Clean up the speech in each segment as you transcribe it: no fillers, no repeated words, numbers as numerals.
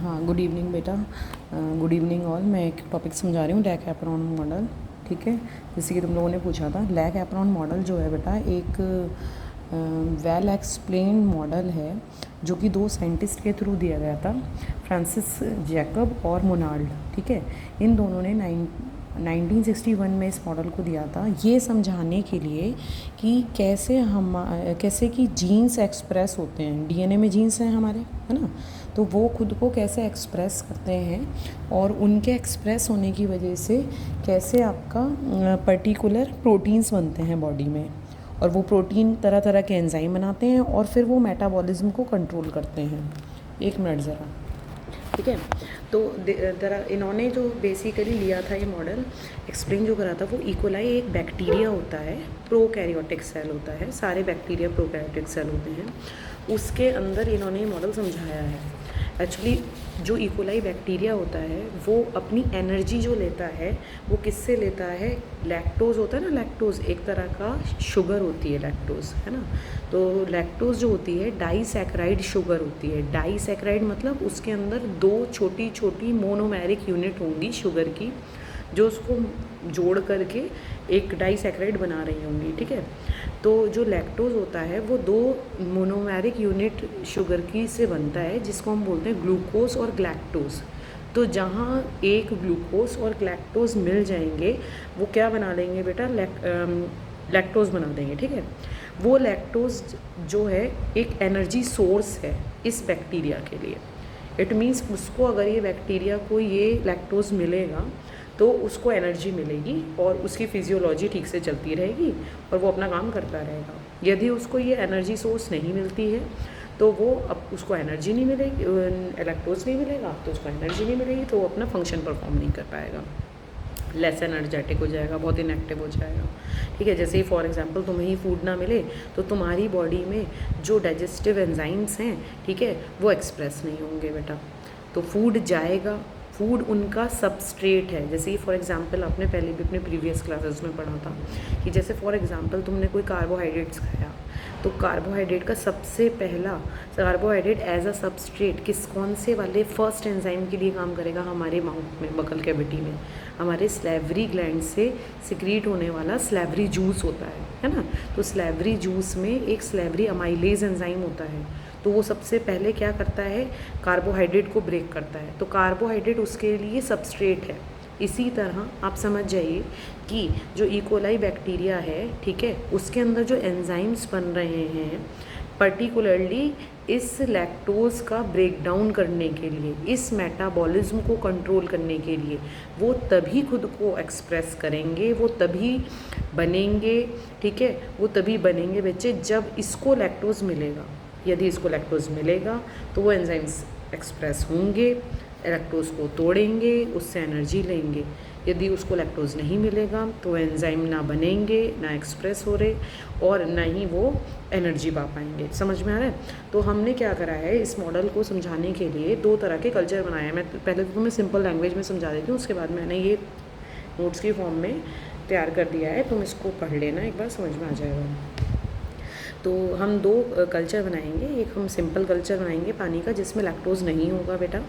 हाँ, good evening बेटा। Good evening all. मैं एक टॉपिक समझा रही हूँ, लैक एप्रॉन मॉडल। ठीक है, जैसे कि तुम लोगों ने पूछा था, लैक एप्रॉन मॉडल जो है बेटा एक वेल एक्सप्लेन्ड मॉडल है जो कि दो साइंटिस्ट के थ्रू दिया गया था, फ्रांसिस जैकब और मोनाल्ड। ठीक है, इन दोनों ने 1961 में इस मॉडल को दिया था ये समझाने के लिए कि कैसे कि जीन्स एक्सप्रेस होते हैं। डीएनए में जीन्स हैं हमारे, है ना, तो वो खुद को कैसे एक्सप्रेस करते हैं और उनके एक्सप्रेस होने की वजह से कैसे आपका पर्टिकुलर प्रोटीन्स बनते हैं बॉडी में, और वो प्रोटीन तरह तरह के एंजाइम बनाते हैं और फिर वो मेटाबॉलिज्म को कंट्रोल करते हैं। एक मिनट ज़रा। ठीक है, तो इन्होंने जो बेसिकली लिया था ये मॉडल एक्सप्लेन जो करा था, वो इकोलाई एक बैक्टीरिया होता है, प्रोकैरियोटिक सेल होता है, सारे बैक्टीरिया प्रोकैरियोटिक सेल होते हैं, उसके अंदर इन्होंने ये मॉडल समझाया है। एक्चुअली जो इकोलाई बैक्टीरिया होता है वो अपनी एनर्जी जो लेता है वो किससे लेता है? लैक्टोज होता है ना, लैक्टोज एक तरह का शुगर होती है, लैक्टोज, है ना। तो लैक्टोज जो होती है डाइसैकेराइड शुगर होती है। डाइसैकेराइड मतलब उसके अंदर दो छोटी छोटी मोनोमेरिक यूनिट होंगी शुगर की, जो उसको जोड़ करके एक डाइसैकेराइड बना रही होंगी। ठीक है, तो जो लैक्टोज होता है वो दो मोनोमेरिक यूनिट शुगर की से बनता है, जिसको हम बोलते हैं ग्लूकोज और ग्लैक्टोज। तो जहाँ एक ग्लूकोज और ग्लैक्टोज मिल जाएंगे वो क्या बना लेंगे बेटा? लैक्टोज बना देंगे। ठीक है, वो लैक्टोज जो है एक एनर्जी सोर्स है इस बैक्टीरिया के लिए। इट मीन्स उसको, अगर ये बैक्टीरिया को ये लैक्टोज मिलेगा तो उसको एनर्जी मिलेगी और उसकी फिजियोलॉजी ठीक से चलती रहेगी और वो अपना काम करता रहेगा। यदि उसको ये एनर्जी सोर्स नहीं मिलती है तो वो अब उसको एनर्जी नहीं मिलेगी, लैक्टोज नहीं मिलेगा तो उसको एनर्जी नहीं मिलेगी, तो वो अपना फंक्शन परफॉर्म नहीं कर पाएगा, लेस एनर्जेटिक हो जाएगा, बहुत इनएक्टिव हो जाएगा। ठीक है, जैसे ही फॉर एग्जांपल तुम्हें ही फूड ना मिले तो तुम्हारी बॉडी में जो डाइजेस्टिव एंजाइम्स हैं, ठीक है, वो एक्सप्रेस नहीं होंगे बेटा। तो फूड जाएगा, फूड उनका सबस्ट्रेट है। जैसे फॉर एग्जांपल आपने पहले भी अपने प्रीवियस क्लासेस में पढ़ा था कि जैसे फॉर एग्जांपल तुमने कोई कार्बोहाइड्रेट्स खाया, तो कार्बोहाइड्रेट का सबसे पहला कार्बोहाइड्रेट एज अ सबस्ट्रेट कौन से वाले फर्स्ट एंजाइम के लिए काम करेगा? हमारे माउथ में, बकल कैविटी में, हमारे स्लेवरी ग्लैंड से सिक्रीट होने वाला स्लेवरी जूस होता है ना। तो स्लेवरी जूस में एक स्लेवरी अमाइलेज एंजाइम होता है, तो वो सबसे पहले क्या करता है? कार्बोहाइड्रेट को ब्रेक करता है। तो कार्बोहाइड्रेट उसके लिए सबस्ट्रेट है। इसी तरह आप समझ जाइए कि जो इकोलाई बैक्टीरिया है, ठीक है, उसके अंदर जो एंजाइम्स बन रहे हैं पर्टिकुलरली इस लैक्टोज का ब्रेक डाउन करने के लिए, इस मेटाबॉलिज्म को कंट्रोल करने के लिए, वो तभी खुद को एक्सप्रेस करेंगे, वो तभी बनेंगे। ठीक है, वो तभी बनेंगे बच्चे जब इसको लैक्टोज मिलेगा। यदि इसको लैक्टोज मिलेगा तो वो एंजाइम्स एक्सप्रेस होंगे, लैक्टोज को तोड़ेंगे, उससे एनर्जी लेंगे। यदि उसको लैक्टोज नहीं मिलेगा तो एंजाइम ना बनेंगे, ना एक्सप्रेस हो रहे, और ना ही वो एनर्जी पा पाएंगे। समझ में आ रहा है? तो हमने क्या करा है, इस मॉडल को समझाने के लिए दो तरह के कल्चर बनाए हैं। मैं पहले तो तुम्हें सिंपल लैंग्वेज में समझा देती हूँ, उसके बाद मैंने ये नोट्स की फॉर्म में तैयार कर दिया है, तुम इसको पढ़ लेना, एक बार समझ में आ जाएगा। तो हम दो कल्चर बनाएंगे। एक हम सिंपल कल्चर बनाएंगे पानी का जिसमें लैक्टोज नहीं होगा बेटा।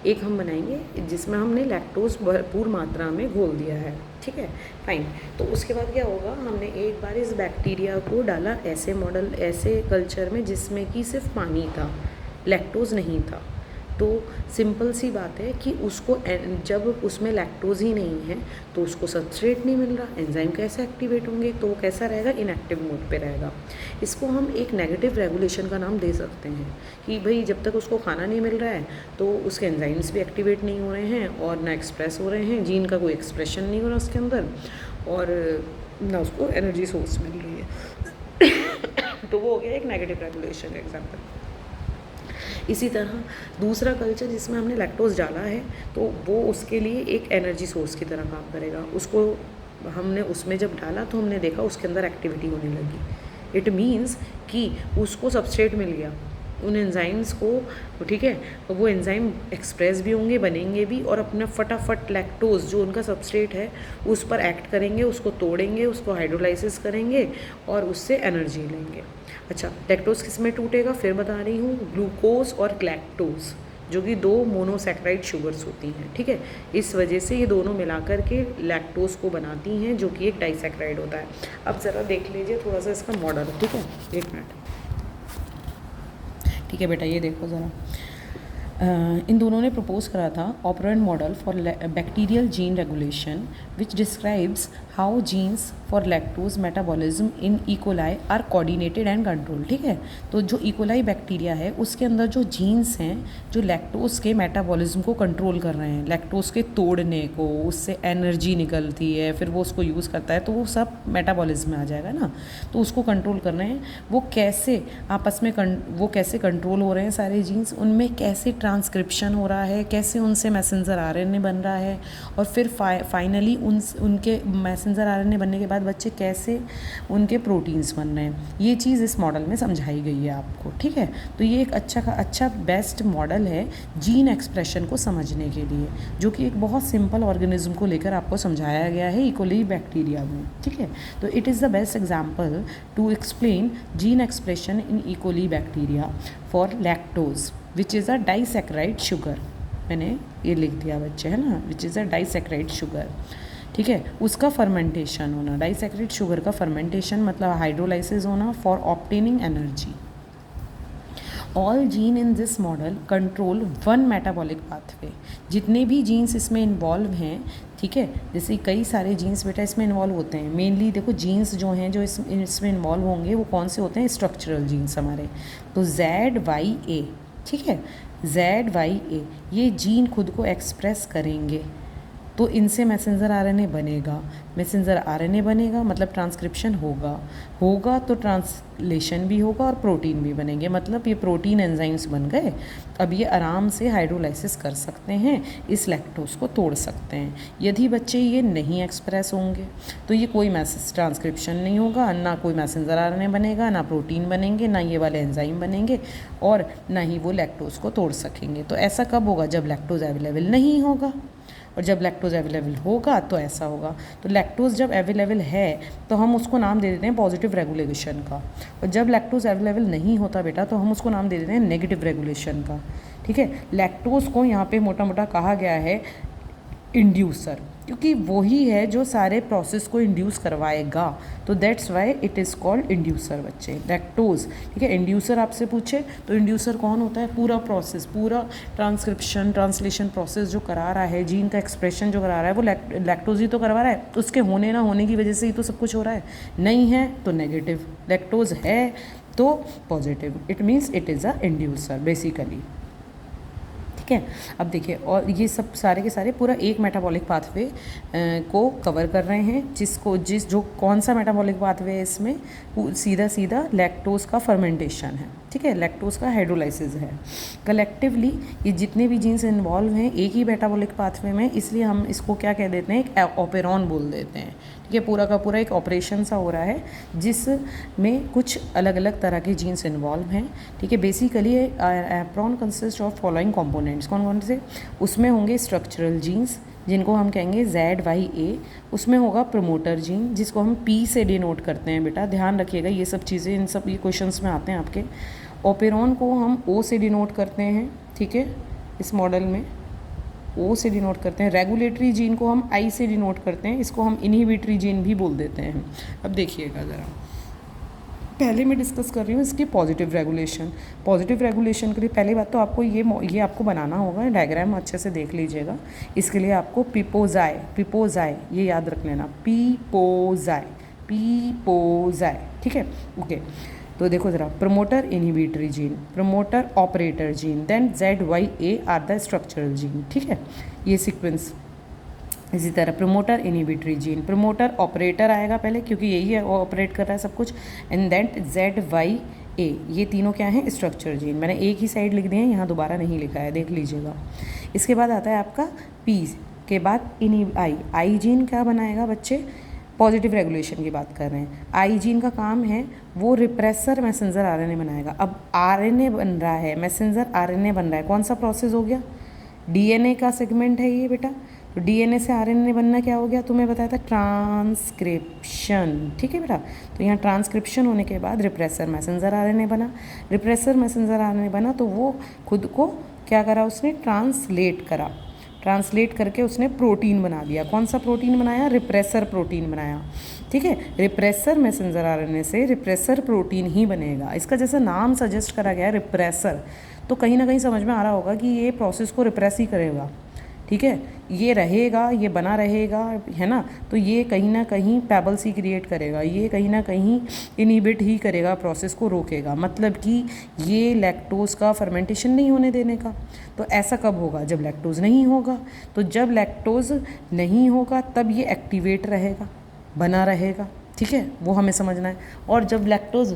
एक हम बनाएंगे जिसमें हमने लैक्टोज भरपूर मात्रा में घोल दिया है। ठीक है, फाइन। तो उसके बाद क्या होगा, हमने एक बार इस बैक्टीरिया को डाला ऐसे मॉडल, ऐसे कल्चर में जिसमें कि सिर्फ पानी था, लैक्टोज नहीं था। तो सिंपल सी बात है कि उसको जब उसमें लैक्टोज ही नहीं है तो उसको सबस्ट्रेट नहीं मिल रहा, एंजाइम कैसे एक्टिवेट होंगे? तो वो कैसा रहेगा? इनएक्टिव मोड पे रहेगा। इसको हम एक नेगेटिव रेगुलेशन का नाम दे सकते हैं कि भाई जब तक उसको खाना नहीं मिल रहा है तो उसके एंजाइम्स भी एक्टिवेट नहीं हो रहे हैं और ना एक्सप्रेस हो रहे हैं, जीन का कोई एक्सप्रेशन नहीं हो रहा उसके अंदर, और ना उसको एनर्जी सोर्स मिल रही है। तो वो हो गया एक नेगेटिव रेगुलेशन का एग्जाम्पल। इसी तरह दूसरा कल्चर जिसमें हमने लैक्टोज डाला है तो वो उसके लिए एक एनर्जी सोर्स की तरह काम करेगा। उसको हमने उसमें जब डाला तो हमने देखा उसके अंदर एक्टिविटी होने लगी। इट मीन्स कि उसको सबस्ट्रेट मिल गया उन एंजाइम्स को। ठीक है, वो एंजाइम एक्सप्रेस भी होंगे, बनेंगे भी, और अपना फटाफट लैक्टोज जो उनका सबस्ट्रेट है उस पर एक्ट करेंगे, उसको तोड़ेंगे, उसको हाइड्रोलाइसिस करेंगे और उससे एनर्जी लेंगे। अच्छा, लैक्टोज किस में टूटेगा? फिर बता रही हूँ, ग्लूकोज और ग्लैक्टोज जो कि 2 मोनोसैकेराइड शुगर्स होती हैं, ठीक है। इस वजह से ये दोनों मिलाकर के लैक्टोज को बनाती हैं, जो कि एक डाइसैकेराइड होता है। अब ज़रा देख लीजिए थोड़ा सा इसका मॉडल, ठीक है, 1 मिनट, ठीक है बेटा, ये देखो ज़रा। इन दोनों ने प्रपोज करा था operon model for bacterial gene regulation which describes how genes for lactose metabolism in E coli are coordinated and control, ठीक है। तो जो इकोलाई बैक्टीरिया है उसके अंदर जो जीन्स हैं जो लैक्टोज के मेटाबॉलिज्म को कंट्रोल कर रहे हैं, लैक्टोज के तोड़ने को, उससे एनर्जी निकलती है, फिर वो उसको यूज़ करता है, तो वो सब मेटाबॉलिज्म में आ जाएगा ना। तो उसको कंट्रोल कर रहे हैं, वो कैसे आपस में वो कैसे कंट्रोल हो रहे हैं सारे जीन्स, उनमें कैसे ट्रांसक्रिप्शन हो रहा है, कैसे उनसे मैसेंजर आरएनए बन रहा है, और फिर फाइनली उनके मैसेंजर आरएनए बनने के बाद बच्चे कैसे उनके प्रोटीन्स बन रहे हैं। ये चीज़ इस मॉडल में समझाई गई है आपको, ठीक है। तो ये एक अच्छा बेस्ट मॉडल है जीन एक्सप्रेशन को समझने के लिए, जो कि एक बहुत सिंपल ऑर्गेनिज्म को लेकर आपको समझाया गया है इकोली बैक्टीरिया में, ठीक है। तो it is the best example to explain gene expression in E coli bacteria for lactose which is a disaccharide sugar. मैंने ये लिख दिया बच्चे, है ना, which is a disaccharide sugar, ठीक है। उसका फर्मेंटेशन होना, डाइसैकेराइड शुगर का फर्मेंटेशन मतलब हाइड्रोलाइसिस होना for obtaining energy. All gene in this model control one metabolic pathway. जितने भी जीन्स इसमें इन्वॉल्व हैं, ठीक है, जैसे कई सारे जीन्स बेटा इसमें इन्वॉल्व होते हैं। मेनली देखो जीन्स जो हैं जो इसमें इन्वॉल्व होंगे वो कौन से होते हैं, स्ट्रक्चरल जीन्स हमारे। तो ZYA, ठीक है, ZYA ये जीन खुद को एक्सप्रेस करेंगे, तो इनसे मैसेंजर आरएनए बनेगा। मैसेंजर आरएनए बनेगा मतलब ट्रांसक्रिप्शन होगा तो ट्रांसलेशन भी होगा और प्रोटीन भी बनेंगे, मतलब ये प्रोटीन एंजाइम्स बन गए। अब ये आराम से हाइड्रोलाइसिस कर सकते हैं, इस लैक्टोज को तोड़ सकते हैं। यदि बच्चे ये नहीं एक्सप्रेस होंगे तो ये कोई मैसेज ट्रांसक्रिप्शन नहीं होगा, ना कोई मैसेंजर आरएनए बनेगा, ना प्रोटीन बनेंगे, ना ये वाले एंजाइम बनेंगे, और ना ही वो लैक्टोज को तोड़ सकेंगे। तो ऐसा कब होगा, जब लैक्टोज अवेलेबल नहीं होगा, और जब लैक्टोज अवेलेबल होगा तो ऐसा होगा। तो लैक्टोज जब अवेलेबल है तो हम उसको नाम दे देते हैं पॉजिटिव रेगुलेशन का, और जब लैक्टोज अवेलेबल नहीं होता बेटा तो हम उसको नाम दे देते हैं नेगेटिव रेगुलेशन का, ठीक है। लैक्टोज को यहाँ पे मोटा मोटा कहा गया है इंड्यूसर, क्योंकि वही है जो सारे प्रोसेस को इंड्यूस करवाएगा, तो that's why it is called inducer बच्चे, लैक्टोज, ठीक है। इंड्यूसर आपसे पूछे तो इंड्यूसर कौन होता है, पूरा प्रोसेस, पूरा ट्रांसक्रिप्शन ट्रांसलेशन प्रोसेस जो करा रहा है, जीन का एक्सप्रेशन जो करा रहा है, वो लैक्टोज ही तो करवा रहा है। उसके होने ना होने की वजह से ही तो सब कुछ हो रहा है, नहीं है तो नेगेटिव, लैक्टोज है तो positive, it means it is a inducer basically, ठीक है। अब देखिए, और ये सब सारे के सारे पूरा एक मेटाबॉलिक पाथवे को कवर कर रहे हैं, जो कौन सा मेटाबॉलिक पाथवे है इसमें, सीधा लैक्टोज का फर्मेंटेशन है, ठीक है, लैक्टोज का हाइड्रोलाइसिस है। कलेक्टिवली ये जितने भी जीन्स इन्वॉल्व हैं एक ही मेटाबॉलिक पाथवे में, इसलिए हम इसको क्या कह देते हैं, एक ऑपेरॉन बोल देते हैं, ठीक है। पूरा का पूरा एक ऑपरेशन सा हो रहा है जिसमें कुछ अलग अलग तरह के जीन्स इन्वॉल्व हैं, ठीक है। Basically apron consist of following components, कौन कौन से, उसमें होंगे स्ट्रक्चरल जीन्स जिनको हम कहेंगे ZYA, उसमें होगा प्रमोटर जीन जिसको हम P से डिनोट करते हैं, बेटा ध्यान रखिएगा ये सब चीज़ें, इन सब ये क्वेश्चंस में आते हैं आपके। ओपेरॉन को हम O से डिनोट करते हैं, ठीक है, इस मॉडल में O से डिनोट करते हैं। रेगुलेटरी जीन को हम I से डिनोट करते हैं, इसको हम इनहिबिटरी जीन भी बोल देते हैं। अब देखिएगा ज़रा, पहले मैं डिस्कस कर रही हूँ इसकी पॉजिटिव रेगुलेशन। पॉजिटिव रेगुलेशन के लिए पहली बात तो आपको ये आपको बनाना होगा, डायग्राम अच्छे से देख लीजिएगा। इसके लिए आपको पिपोजाई ये याद रख लेना, पिपोजाई, ठीक है, ओके। तो देखो ज़रा, promoter inhibitory gene, promoter operator gene, then ZYA are the structural gene, ठीक है, ये सीक्वेंस। इसी तरह promoter inhibitory gene, promoter operator आएगा पहले क्योंकि यही है ऑपरेट कर रहा है सब कुछ, एंड देन ZYA, ये तीनों क्या हैं, स्ट्रक्चर जीन। मैंने एक ही साइड लिख दिए हैं, यहाँ दोबारा नहीं लिखा है, देख लीजिएगा। इसके बाद आता है आपका P के बाद I जीन क्या बनाएगा बच्चे, पॉजिटिव रेगुलेशन की बात कर रहे हैं। I जीन का काम है वो रिप्रेसर मैसेंजर आरएनए बनाएगा। अब आरएनए बन रहा है, मैसेंजर आरएनए बन रहा है, कौन सा प्रोसेस हो गया, डीएनए का सेगमेंट है ये बेटा। तो डीएनए से आरएनए बनना क्या हो गया, तुम्हें बताया था ट्रांसक्रिप्शन, ठीक है बेटा। तो यहाँ ट्रांसक्रिप्शन होने के बाद रिप्रेसर मैसेंजर आरएनए बना, रिप्रेसर मैसेंजर आरएनए बना तो वो खुद को क्या करा उसने, ट्रांसलेट करा, ट्रांसलेट करके उसने प्रोटीन बना दिया। कौन सा प्रोटीन बनाया, रिप्रेसर प्रोटीन बनाया। ठीक है, रिप्रेसर मैसेंजर आरएनए से रिप्रेसर प्रोटीन ही बनेगा। इसका जैसा नाम सजेस्ट करा गया है रिप्रेसर, तो कहीं ना कहीं समझ में आ रहा होगा कि ये प्रोसेस को रिप्रेस ही करेगा। ठीक है, ये रहेगा, ये बना रहेगा, है ना। तो ये कहीं ना कहीं पैबल्स ही क्रिएट करेगा, ये कहीं ना कहीं इनहिबिट ही करेगा, प्रोसेस को रोकेगा। मतलब कि ये लैक्टोज़ का फर्मेंटेशन नहीं होने देने का। तो ऐसा कब होगा, जब लैक्टोज़ नहीं होगा। तो जब लैक्टोज़ नहीं होगा तब ये एक्टिवेट रहेगा, बना रहेगा। ठीक है, वो हमें समझना है। और जब लैक्टोज़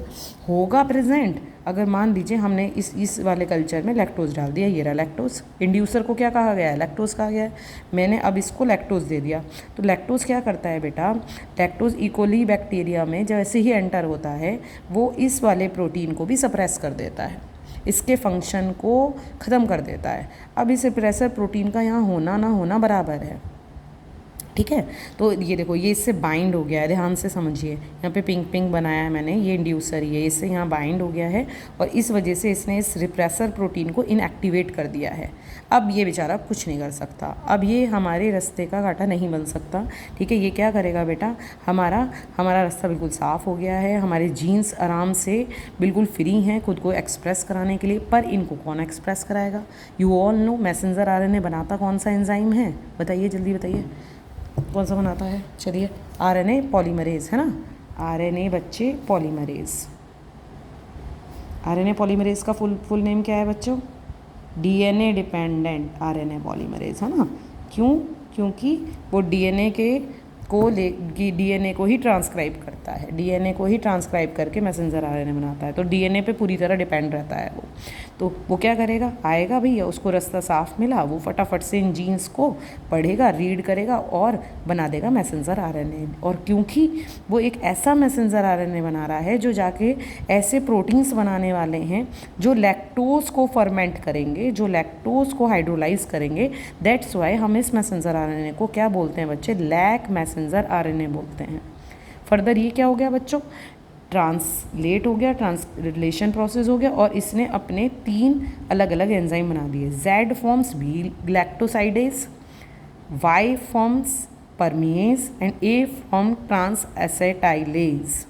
होगा प्रेजेंट, अगर मान लीजिए हमने इस वाले कल्चर में लैक्टोज़ डाल दिया, ये रहा लैक्टोज़, इंड्यूसर को क्या कहा गया है, लैक्टोज़ कहा गया है। मैंने अब इसको लैक्टोज़ दे दिया, तो लैक्टोज़ क्या करता है बेटा, लैक्टोज़ इकोली बैक्टीरिया में जैसे ही एंटर होता है वो इस वाले प्रोटीन को भी सप्रेस कर देता है, इसके फंक्शन को ख़त्म कर देता है। अब इस रिप्रेसर प्रोटीन का यहाँ होना ना होना बराबर है। ठीक है, तो ये देखो, ये इससे बाइंड हो गया है, ध्यान से समझिए। यहाँ पे पिंक पिंक बनाया है मैंने, ये इंड्यूसर ही है, इससे यहाँ बाइंड हो गया है और इस वजह से इसने इस रिप्रेसर प्रोटीन को इनएक्टिवेट कर दिया है। अब ये बेचारा कुछ नहीं कर सकता, अब ये हमारे रास्ते का कांटा नहीं बन सकता। ठीक है, ये क्या करेगा बेटा, हमारा रास्ता बिल्कुल साफ़ हो गया है, हमारे जीन्स आराम से बिल्कुल फ्री हैं खुद को एक्सप्रेस कराने के लिए। पर इनको कौन एक्सप्रेस कराएगा, you all know messenger RNA बनाता कौन सा एंजाइम है, बताइए जल्दी बताइए, कौन सा बनाता है। चलिए, आरएनए पॉलीमरेज है ना, आरएनए बच्चे पॉलीमरेज। आरएनए पॉलीमरेज का फुल नेम क्या है बच्चों, डीएनए डिपेंडेंट आरएनए पॉलीमरेज, है ना। क्यों, क्योंकि वो डीएनए को ही ट्रांसक्राइब करता है, डीएनए को ही ट्रांसक्राइब करके मैसेंजर आरएनए बनाता है। तो डीएनए पे पूरी तरह डिपेंड रहता है वो। तो वो क्या करेगा, आएगा भैया, उसको रास्ता साफ मिला, वो फटाफट से इन जीन्स को पढ़ेगा, रीड करेगा और बना देगा मैसेंजर आरएनए। और क्योंकि वो एक ऐसा मैसेंजर आरएनए बना रहा है जो जाके ऐसे प्रोटीन्स बनाने वाले हैं जो लैक्टोज को फर्मेंट करेंगे, जो लैक्टोज को हाइड्रोलाइज करेंगे। दैट्स वाई हम इस मैसेंजर आरएनए को क्या बोलते हैं बच्चे, लैक मैसेंजर आरएनए बोलते हैं। फर्दर ये क्या हो गया बच्चों, ट्रांसलेट हो गया, ट्रांसलेशन प्रोसेस हो गया और इसने अपने 3 अलग अलग एंजाइम बना दिए। Z forms B galactosidase, Y forms permease and A form transacetylase.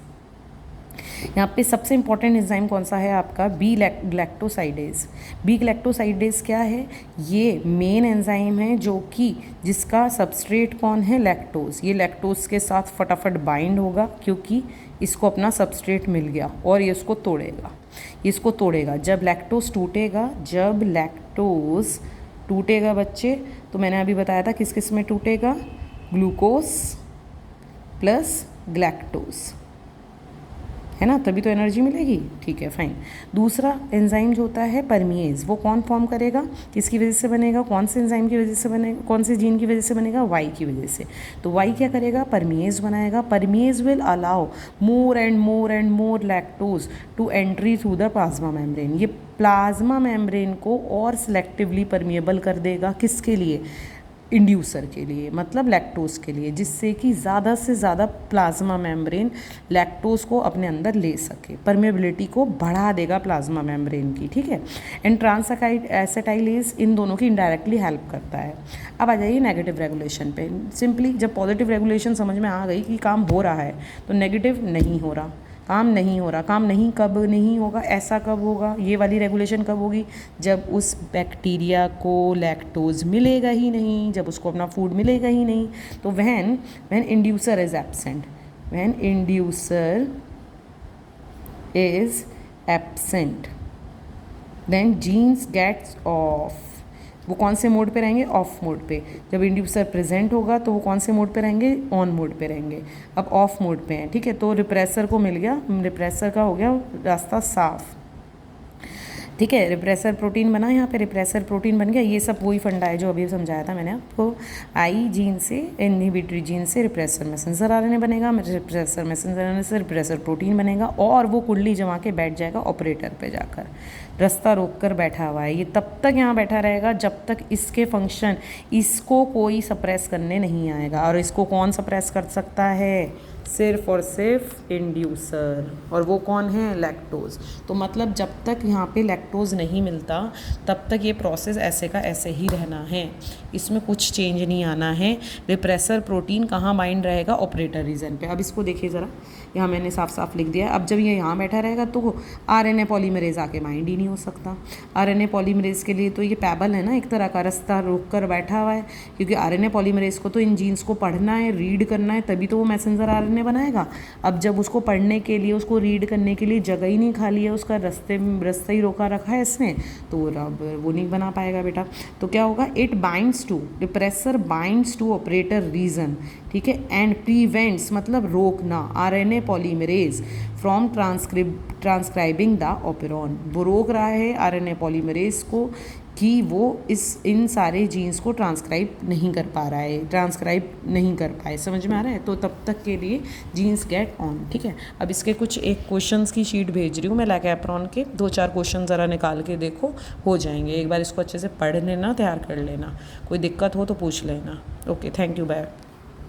यहाँ पे सबसे इंपॉर्टेंट एंजाइम कौन सा है आपका, बी ग्लैक्टोसाइडेज। बी ग्लैक्टोसाइडेज क्या है, ये मेन एंजाइम है जो कि जिसका सबस्ट्रेट कौन है, लैक्टोज। ये लैक्टोज के साथ फटाफट बाइंड होगा क्योंकि इसको अपना सबस्ट्रेट मिल गया और ये इसको तोड़ेगा, इसको तोड़ेगा। जब लैक्टोज टूटेगा बच्चे, तो मैंने अभी बताया था किस किस में टूटेगा, ग्लूकोज प्लस ग्लैक्टोज, है ना, तभी तो एनर्जी मिलेगी। ठीक है, फाइन। दूसरा एंजाइम जो होता है परमिएज, वो कौन फॉर्म करेगा, किसकी वजह से बनेगा, कौन से एंजाइम की वजह से बनेगा, कौन से जीन की वजह से बनेगा, वाई की वजह से। तो वाई क्या करेगा, परमिएज बनाएगा। Permease will allow more and more lactose to entry through the plasma membrane. ये प्लाज्मा मेम्ब्रेन को और सिलेक्टिवली परमिएबल कर देगा, किसके लिए, इंड्यूसर के लिए, मतलब लैक्टोज के लिए, जिससे कि ज़्यादा से ज़्यादा प्लाज्मा मेम्ब्रेन लैक्टोज को अपने अंदर ले सके, परमेबिलिटी को बढ़ा देगा प्लाज्मा मेम्ब्रेन की। ठीक है, एंड ट्रांस एसेटाइलेज इन दोनों की इनडायरेक्टली हेल्प करता है। अब आ जाइए नेगेटिव रेगुलेशन पे। सिंपली जब पॉजिटिव रेगुलेशन समझ में आ गई कि काम हो रहा है, तो नेगेटिव नहीं हो रहा, काम नहीं हो रहा। काम नहीं कब नहीं होगा, ऐसा कब होगा, ये वाली रेगुलेशन कब होगी, जब उस बैक्टीरिया को लैक्टोज मिलेगा ही नहीं, जब उसको अपना फूड मिलेगा ही नहीं। तो when inducer is absent, when inducer is absent then genes gets off. वो कौन से मोड पे रहेंगे, ऑफ मोड पे। जब इंड्यूसर प्रेजेंट होगा तो वो कौन से मोड पे रहेंगे, ऑन मोड पे रहेंगे। अब ऑफ मोड पे हैं, ठीक है। तो रिप्रेसर को मिल गया, रिप्रेसर का हो गया रास्ता साफ, ठीक है। रिप्रेसर प्रोटीन बना, यहाँ पे रिप्रेसर प्रोटीन बन गया। ये सब वही फंडा है जो अभी समझाया था मैंने आपको। आई जीन से, इनहिबिटरी जीन से रिप्रेसर मैसेंजर आरएनए बनेगा, रिप्रेसर मैसेंजर आरएनए से रिप्रेसर प्रोटीन बनेगा और वो कुंडली जमा के बैठ जाएगा ऑपरेटर पे जाकर। रास्ता रोक कर बैठा हुआ है ये, तब तक यहाँ बैठा रहेगा जब तक इसके फंक्शन, इसको कोई सप्रेस करने नहीं आएगा। और इसको कौन सप्रेस कर सकता है, सिर्फ और सिर्फ इंड्यूसर, और वो कौन है? लैक्टोज। तो मतलब जब तक यहाँ पे लैक्टोज नहीं मिलता तब तक ये प्रोसेस ऐसे का ऐसे ही रहना है, इसमें कुछ चेंज नहीं आना है। रिप्रेसर प्रोटीन कहाँ बाइंड रहेगा? ऑपरेटर रीजन पे। अब इसको देखिए ज़रा, यहाँ मैंने साफ साफ लिख दिया है। अब जब ये यहाँ बैठा रहेगा तो आरएनए पॉलीमरेज आके बाइंड ही नहीं हो सकता। आरएनए पॉलीमरेज के लिए तो ये पैबल है ना, एक तरह का रास्ता रोक कर बैठा हुआ है, क्योंकि आरएनए पॉलीमरेज को तो इन जीन्स को पढ़ना है, रीड करना है, तभी तो वो मैसेंजर आरएनए बनाएगा। अब जब उसको पढ़ने के लिए, उसको रीड करने के लिए जगह ही नहीं खाली है, उसका रास्ता ही रोका रखा है इसने, तो अब वो नहीं बना पाएगा बेटा। तो क्या होगा? It binds to, repressor binds to operator region, ठीक है, एंड प्रीवेंट्स मतलब रोकना, RNA polymerase from transcribing the operon. वो रोक रहा है आरएनए पॉलीमरेज को कि वो इन सारे जीन्स को ट्रांसक्राइब नहीं कर पा रहा है, ट्रांसक्राइब नहीं कर पाए। समझ में आ रहा है? तो तब तक के लिए जीन्स गेट ऑन, ठीक है। अब इसके कुछ एक क्वेश्चंस की शीट भेज रही हूँ मैं, लैक एप्रॉन के 2-4 क्वेश्चन ज़रा निकाल के देखो, हो जाएंगे। एक बार इसको अच्छे से पढ़ लेना, तैयार कर लेना, कोई दिक्कत हो तो पूछ लेना। Okay, thank you, bye.